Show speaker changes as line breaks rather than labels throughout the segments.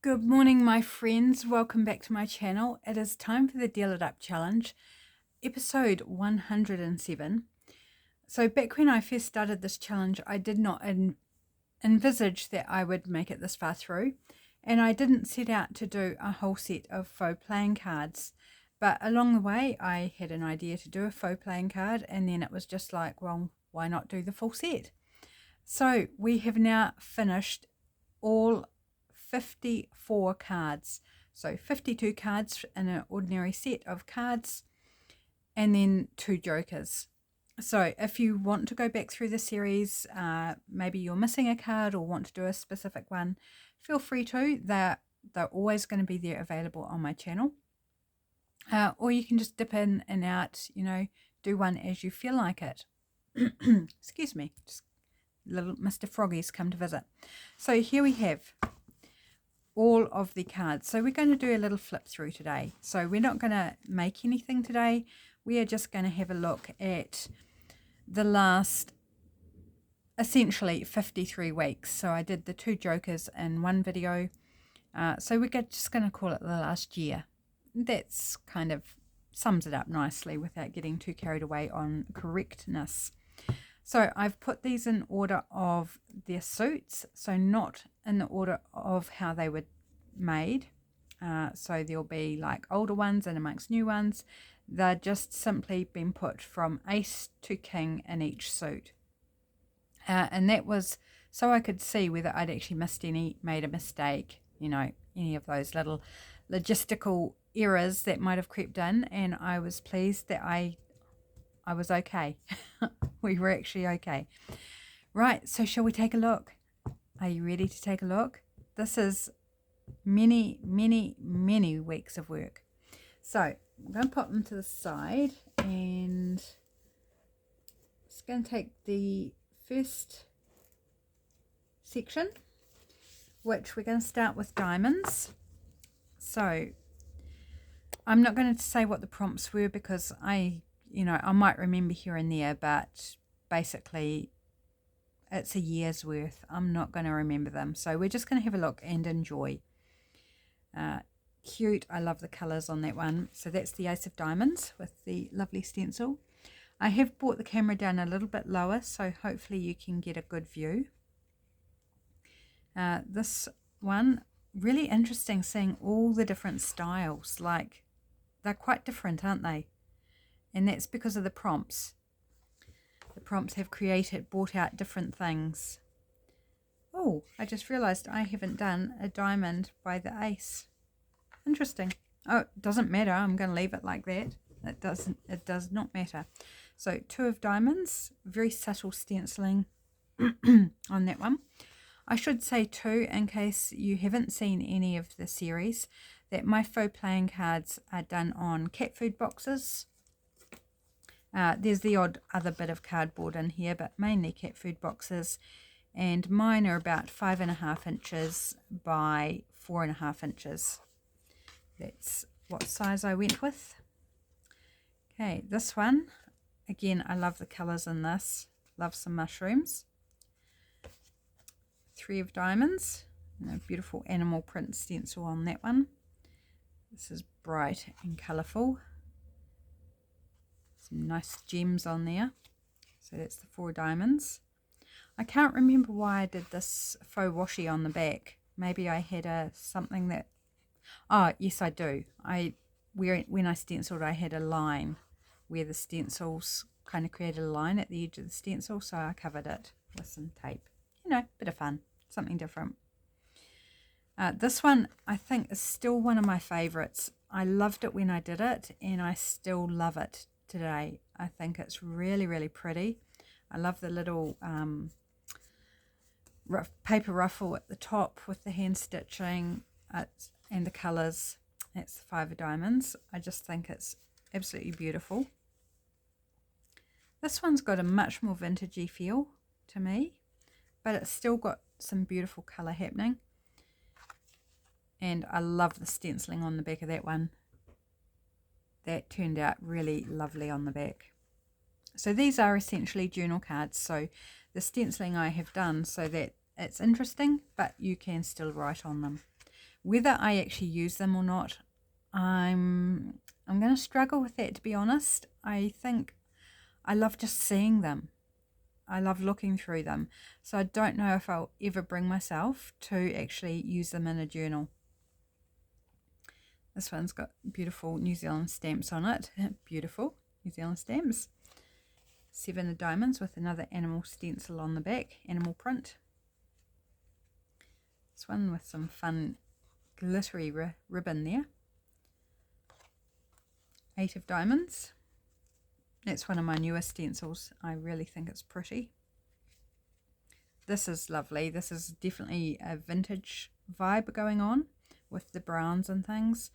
Good morning, my friends. Welcome back to my channel. It is time for the Deal It Up Challenge, episode 107. So back when I first started this challenge, I did not envisage that I would make it this far through, and I didn't set out to do a whole set of faux playing cards. But along the way, I had an idea to do a faux playing card, and then it was just like, well, why not do the full set? So we have now finished all 54 cards. So 52 cards in an ordinary set of cards, and then 2 jokers. So if you want to go back through the series, maybe you're missing a card or want to do a specific one, feel free to. They're always going to be there available on my channel. Or you can just dip in and out, do one as you feel like it. Excuse me, just little Mr. Froggy's come to visit. So here we have all of the cards. So we're going to do a little flip through today. So we're not going to make anything today. We are just going to have a look at the last essentially 53 weeks. So I did the 2 jokers in one video. So we're just going to call it the last year. That's kind of sums it up nicely without getting too carried away on correctness. So I've put these in order of their suits, so not in the order of how they were made. So there'll be like older ones and amongst new ones. They're just simply been put from ace to king in each suit. And that was so I could see whether I'd actually made a mistake, any of those little logistical errors that might have crept in. And I was pleased that I was okay. We were actually okay. Right, so shall we take a look? Are you ready to take a look? This is many, many, many weeks of work. So I'm going to pop them to the side, and it's going to take the first section, which we're going to start with diamonds. So I'm not going to say what the prompts were because I might remember here and there, but basically it's a year's worth. I'm not going to remember them. So we're just going to have a look and enjoy. Cute. I love the colours on that one. So that's the Ace of Diamonds with the lovely stencil. I have brought the camera down a little bit lower, so hopefully you can get a good view. This one, really interesting seeing all the different styles. Like, they're quite different, aren't they? And that's because of the prompts. The prompts have brought out different things. Oh, I just realized I haven't done a diamond by the ace. Interesting. Oh, it doesn't matter. I'm going to leave it like that. It does not matter. So 2 of diamonds, very subtle stenciling on that one. I should say too, in case you haven't seen any of the series, that my faux playing cards are done on cat food boxes. There's the odd other bit of cardboard in here, but mainly cat food boxes. And mine are about 5.5 inches by 4.5 inches. That's what size I went with. Okay, this one, again, I love the colours in this. Love some mushrooms. 3 of diamonds. And a beautiful animal print stencil on that one. This is bright and colourful. Some nice gems on there. So that's the 4 diamonds. I can't remember why I did this faux washi on the back. Maybe I had something that... Oh, yes, I do. When I stenciled, I had a line where the stencils kind of created a line at the edge of the stencil, so I covered it with some tape. Bit of fun. Something different. This one, I think, is still one of my favourites. I loved it when I did it, and I still love it today. I think it's really, really pretty. I love the little paper ruffle at the top with the hand stitching and the colours. That's the 5 of diamonds. I just think it's absolutely beautiful. This one's got a much more vintagey feel to me, but it's still got some beautiful colour happening. And I love the stenciling on the back of that one. That turned out really lovely on the back. So these are essentially journal cards. So the stenciling I have done so that it's interesting, but you can still write on them. Whether I actually use them or not, I'm going to struggle with that, to be honest. I think I love just seeing them. I love looking through them. So I don't know if I'll ever bring myself to actually use them in a journal. This one's got beautiful New Zealand stamps on it. Beautiful New Zealand stamps. 7 of diamonds with another animal stencil on the back, animal print. This one with some fun glittery ribbon there. 8 of diamonds. That's one of my newer stencils. I really think it's pretty. This is lovely. This is definitely a vintage vibe going on with the browns and things,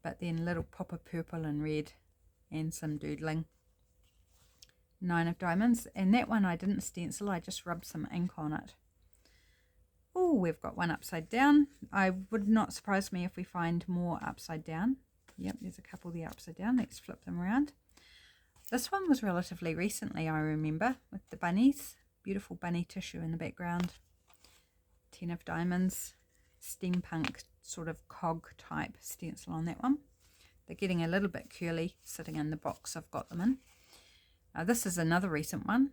but then a little pop of purple and red and some doodling. 9 of diamonds, and that one I didn't stencil, I just rubbed some ink on it. Oh, we've got one upside down. I would not surprise me if we find more upside down. Yep, there's a couple there upside down. Let's flip them around. This one was relatively recently, I remember, with the bunnies. Beautiful bunny tissue in the background. 10 of diamonds. Steampunk sort of cog type stencil on that one. They're getting a little bit curly sitting in the box I've got them in. This is another recent one.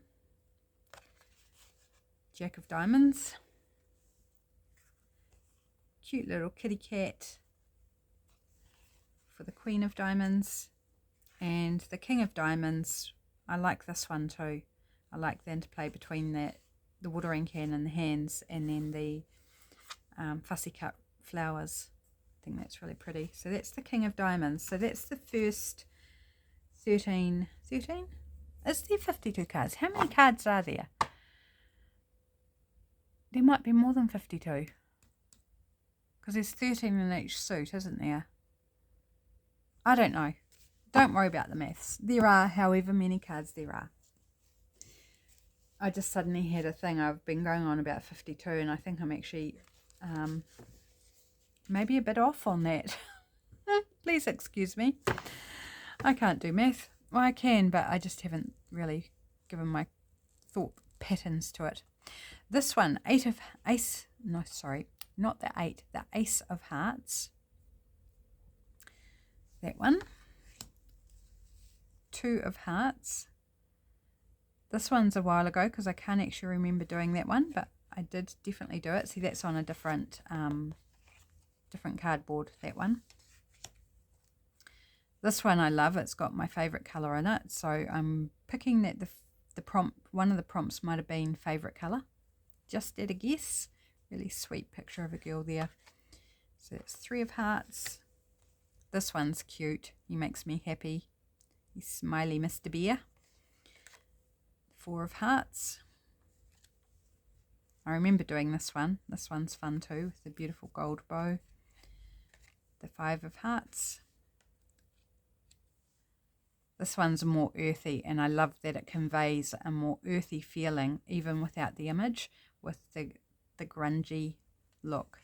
Jack of diamonds. Cute little kitty cat for the Queen of diamonds. And the King of diamonds, I like this one too. I like the interplay between the watering can in the hands and then the fussy cut flowers. I think that's really pretty. So that's the King of diamonds. So that's the first 13? Is there 52 cards? How many cards are there? There might be more than 52. Because there's 13 in each suit, isn't there? I don't know. Don't worry about the maths. There are however many cards there are. I just suddenly had a thing. I've been going on about 52 and I think I'm actually maybe a bit off on that. Please excuse me. I can't do math. Well, I can, but I just haven't really given my thought patterns to it. This one, the ace of hearts. That one. 2 of hearts. This one's a while ago because I can't actually remember doing that one, but I did definitely do it. See, that's on a different cardboard, that one. This one I love. It's got my favourite colour in it, so I'm picking that one of the prompts might have been favourite colour. Just at a guess. Really sweet picture of a girl there. So it's 3 of hearts. This one's cute. He makes me happy. He's smiley Mr. Bear. 4 of hearts. I remember doing this one. This one's fun too, with the beautiful gold bow. The 5 of hearts. This one's more earthy, and I love that it conveys a more earthy feeling even without the image, with the grungy look.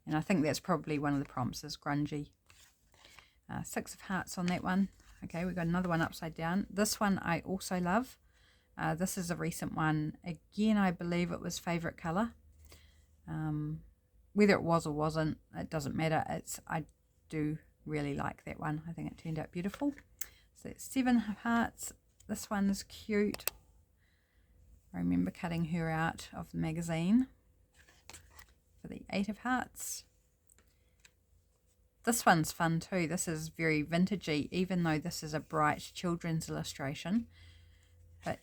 And I think that's probably one of the prompts, is grungy. 6 of hearts on that one. Okay, we've got another one upside down. This one I also love. This is a recent one. Again, I believe it was favourite colour. Whether it was or wasn't, it doesn't matter. I do really like that one. I think it turned out beautiful. So it's 7 of hearts. This one's cute. I remember cutting her out of the magazine for the 8 of hearts. This one's fun too. This is very vintagey, even though this is a bright children's illustration. But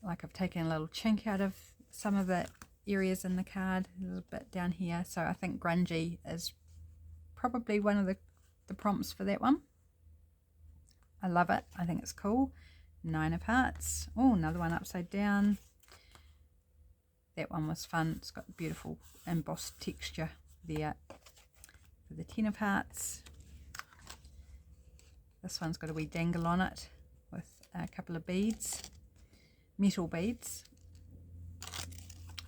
like, I've taken a little chink out of some of the areas in the card, a little bit down here. So I think grungy is probably one of the prompts for that one. I love it. I think it's cool. 9 of hearts. Oh, another one upside down. That one was fun. It's got beautiful embossed texture there. For the 10 of hearts. This one's got a wee dangle on it with a couple of beads, metal beads.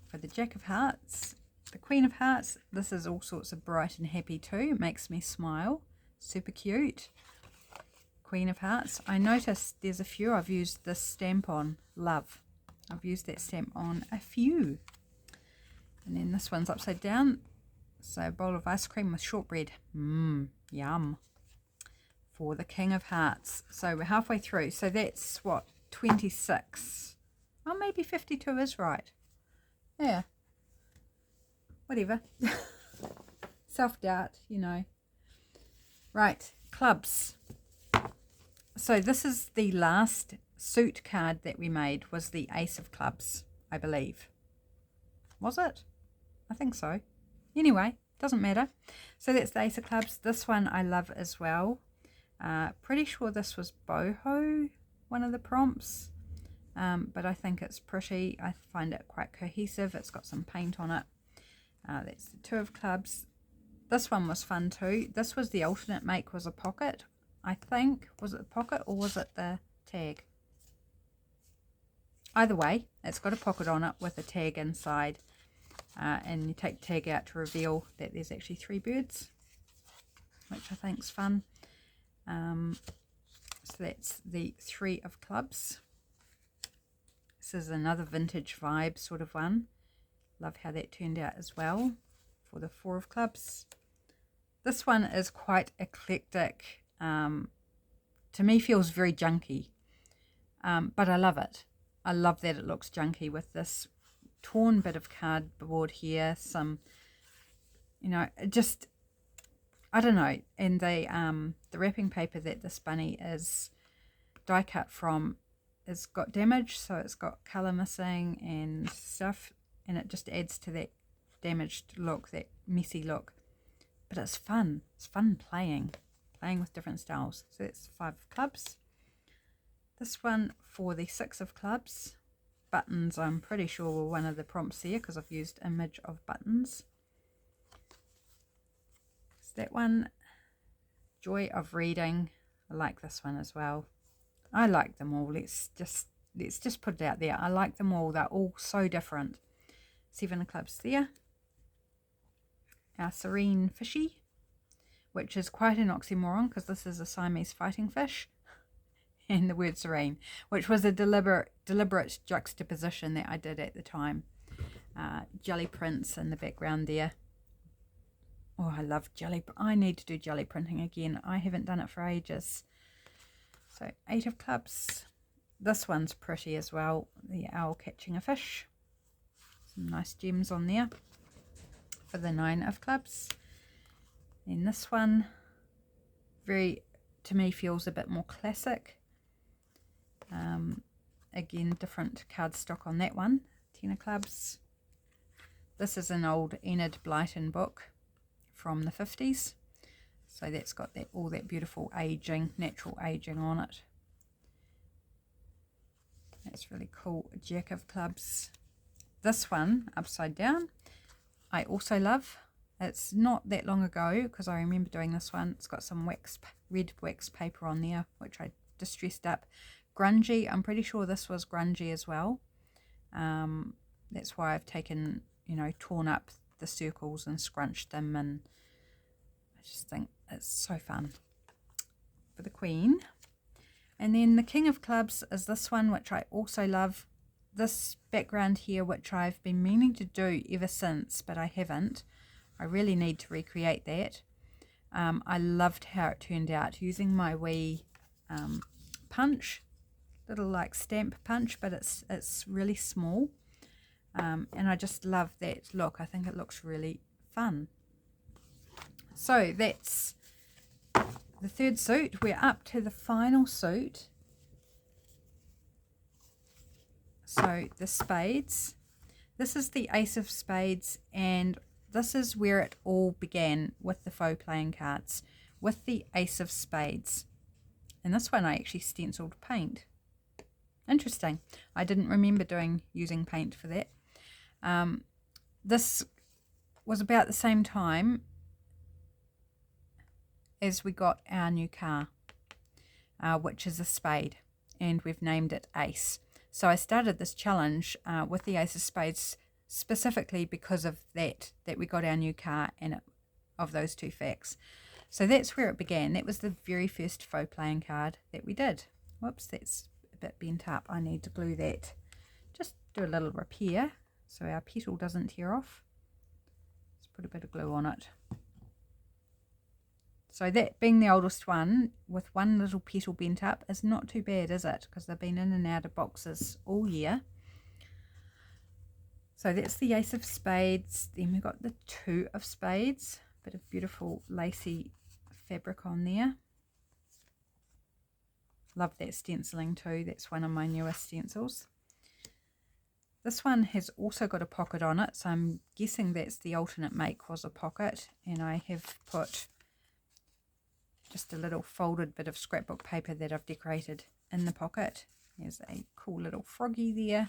For the Jack of hearts, the Queen of hearts, this is all sorts of bright and happy too. It makes me smile. Super cute. Queen of hearts. I noticed there's a few I've used this stamp on. Love. I've used that stamp on a few. And then this one's upside down. So a bowl of ice cream with shortbread. Yum. For the King of Hearts. So we're halfway through. So that's what, 26. Oh, maybe 52 is right. Yeah. Whatever. Self-doubt, you know. Right, clubs. So this is the last suit card that we made, was the Ace of Clubs, I believe. Was it? I think so. Anyway, doesn't matter. So that's the Ace of Clubs. This one I love as well. Pretty sure this was boho, one of the prompts. But I think it's pretty. I find it quite cohesive. It's got some paint on it. That's the Two of Clubs. This one was fun too. This was the alternate make, was a pocket, I think. Was it the pocket or was it the tag? Either way, it's got a pocket on it with a tag inside. And you take the tag out to reveal that there's actually 3 birds, which I think is fun. So that's the 3 of Clubs. This is another vintage vibe sort of one. Love how that turned out as well for the 4 of Clubs. This one is quite eclectic. To me feels very junky, but I love it. I love that it looks junky with this torn bit of cardboard here, some, you know, just, I don't know. And the wrapping paper that this bunny is die cut from has got damage, so it's got colour missing and stuff, and it just adds to that damaged look, that messy look. But it's fun. It's fun playing with different styles. So that's 5 of Clubs. This one for the 6 of Clubs. Buttons, I'm pretty sure, were one of the prompts there because I've used image of buttons. So that one, Joy of Reading. I like this one as well. I like them all. Let's just put it out there. I like them all. They're all so different. 7 of Clubs there. Our Serene Fishy, which is quite an oxymoron because this is a Siamese fighting fish. And the word serene, which was a deliberate juxtaposition that I did at the time. Jelly prints in the background there. Oh, I love jelly. I need to do jelly printing again. I haven't done it for ages. So 8 of Clubs. This one's pretty as well. The owl catching a fish. Some nice gems on there. For the 9 of Clubs. And this one, very, to me, feels a bit more classic. Again, different cardstock on that one. 10 of Clubs. This is an old Enid Blyton book from the 50s. So that's got that, all that beautiful aging, natural aging on it. That's really cool. Jack of Clubs. This one, upside down, I also love. It's not that long ago because I remember doing this one. It's got some red wax paper on there, which I distressed up. Grungy, I'm pretty sure this was grungy as well. That's why I've taken, you know, torn up the circles and scrunched them, and I just think it's so fun. For the Queen. And then the King of Clubs is this one, which I also love. This background here, which I've been meaning to do ever since, but I haven't. I really need to recreate that. I loved how it turned out using my wee punch, little like stamp punch, but it's really small. And I just love that look. I think it looks really fun. So that's the 3rd suit. We're up to the final suit. So the spades. This is the Ace of Spades, and this is where it all began with the faux playing cards, with the Ace of Spades. And this one I actually stenciled paint. Interesting. I didn't remember using paint for that. This was about the same time as we got our new car, which is a spade, and we've named it Ace. So I started this challenge with the Ace of Spades specifically because of that we got our new car and of those 2 facts. So that's where it began. That was the very first faux playing card that we did. Whoops, that's a bit bent up. I need to glue that. Just do a little repair so our petal doesn't tear off. Let's put a bit of glue on it. So that being the oldest one with one little petal bent up is not too bad, is it? Because they've been in and out of boxes all year. So that's the Ace of Spades. Then we've got the Two of Spades. Bit of beautiful lacy fabric on there. Love that stenciling too. That's one of my newest stencils. This one has also got a pocket on it, so I'm guessing that's the alternate make was a pocket. And I have put just a little folded bit of scrapbook paper that I've decorated in the pocket. There's a cool little froggy there.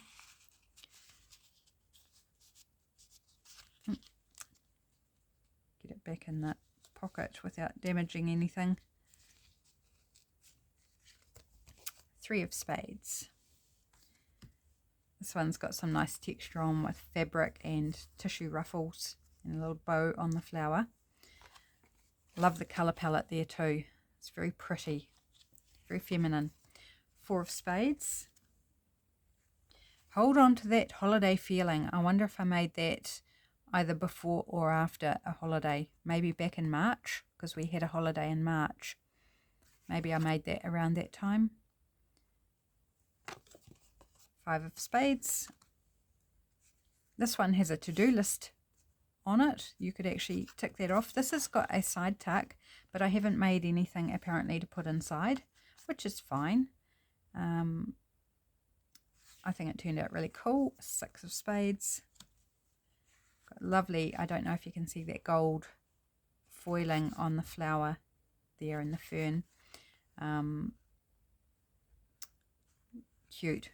Get it back in that pocket without damaging anything. Three of Spades. This one's got some nice texture on with fabric and tissue ruffles and a little bow on the flower. Love the colour palette there too. It's very pretty, very feminine. Four of Spades. Hold on to that holiday feeling. I wonder if I made that either before or after a holiday. Maybe back in March, because we had a holiday in March. Maybe I made that around that time. Five of Spades. This one has a to-do list on it. You could actually tick that off. This has got a side tuck, but I haven't made anything apparently to put inside, which is fine. I think it turned out really cool. Six of Spades. Got lovely, I don't know if you can see that gold foiling on the flower there in the fern. Cute.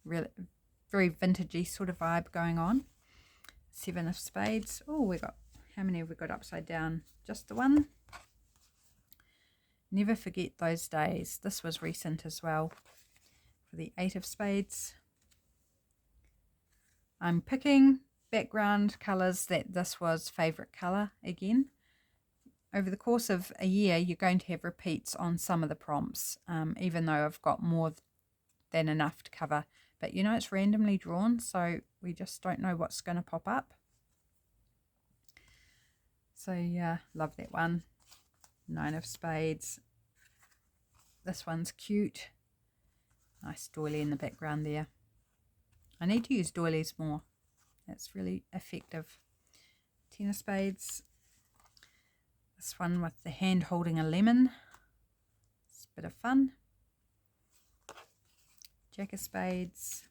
Really, very vintagey sort of vibe going on. Seven of Spades. Oh, we got, how many have we got upside down? Just the one. Never forget those days. This was recent as well. For the Eight of Spades. I'm picking background colours that this was favourite colour again. Over the course of a year, you're going to have repeats on some of the prompts, even though I've got more than enough to cover. But you know, it's randomly drawn, so we just don't know what's going to pop up. So yeah, love that one. Nine of Spades. This one's cute. Nice doily in the background there. I need to use doilies more. That's really effective. Ten of Spades. This one with the hand holding a lemon. It's a bit of fun. Jack of Spades.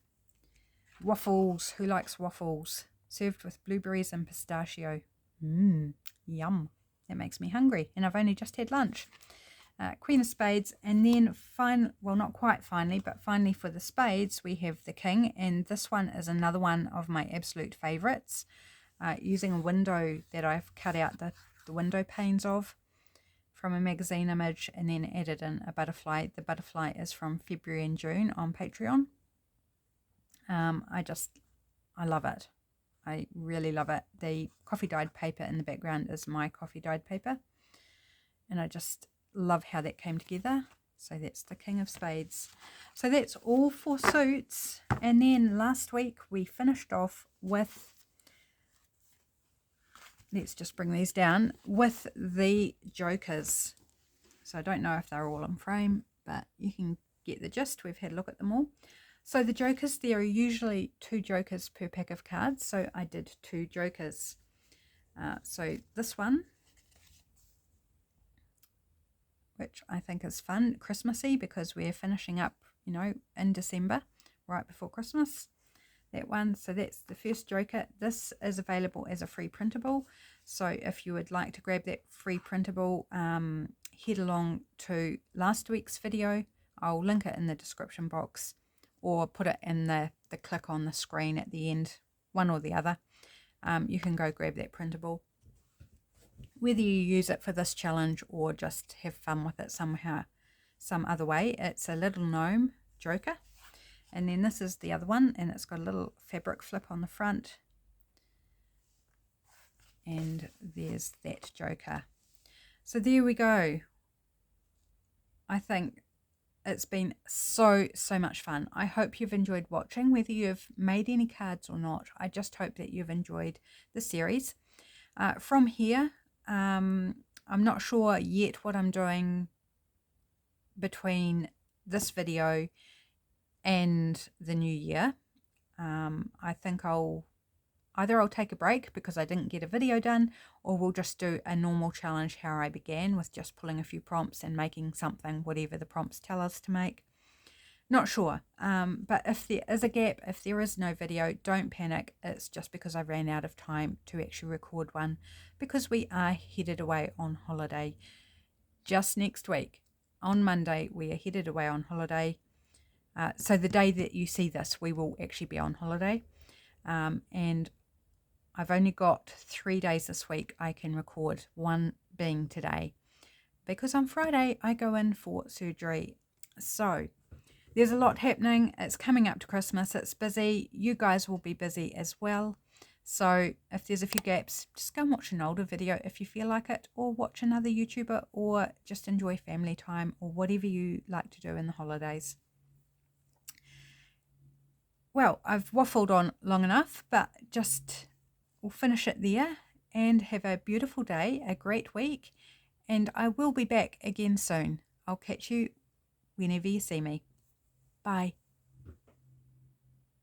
Waffles. Who likes waffles? Served with blueberries and pistachio. Yum. That makes me hungry. And I've only just had lunch. Queen of Spades. And then, well, not quite finally, but finally for the spades, we have the King. And this one is another one of my absolute favourites. Using a window that I've cut out the window panes of from a magazine image, and then added in a butterfly. The butterfly is from February and June on Patreon. I love it. I really love it. The coffee dyed paper in the background is my coffee dyed paper, and I just love how that came together. So that's the King of Spades. So that's all for suits. And then last week we finished off with, let's just bring these down, with the jokers. So I don't know if they're all in frame, but you can get the gist. We've had a look at them all. So the jokers, there are usually 2 jokers per pack of cards. So I did 2 jokers. So this one, which I think is fun, Christmassy, because we're finishing up, you know, in December, right before Christmas. That one, so that's the first joker. This is available as a free printable, so if you would like to grab that free printable, head along to last week's video. I'll link it in the description box, or put it in the click on the screen at the end, one or the other. You can go grab that printable, whether you use it for this challenge or just have fun with it somehow, some other way. It's a little gnome joker. And then this is the other one, and it's got a little fabric flip on the front. And there's that joker. So there we go. I think it's been so much fun. I hope you've enjoyed watching, whether you've made any cards or not. I just hope that you've enjoyed the series. From here, I'm not sure yet what I'm doing between this video and the new year. I think I'll take a break because I didn't get a video done, or we'll just do a normal challenge how I began, with just pulling a few prompts and making something, whatever the prompts tell us to make. Not sure, but if there is a gap, if there is no video, don't panic. It's just because I ran out of time to actually record one, because we are headed away on holiday just next week. On Monday, we are headed away on holiday. So the day that you see this, we will actually be on holiday. And I've only got 3 days this week I can record, one being today, because on Friday I go in for surgery. So there's a lot happening. It's coming up to Christmas. It's busy. You guys will be busy as well. So if there's a few gaps, just go and watch an older video if you feel like it, or watch another YouTuber, or just enjoy family time, or whatever you like to do in the holidays. Well, I've waffled on long enough, but we'll finish it there, and have a beautiful day, a great week, and I will be back again soon. I'll catch you whenever you see me. Bye.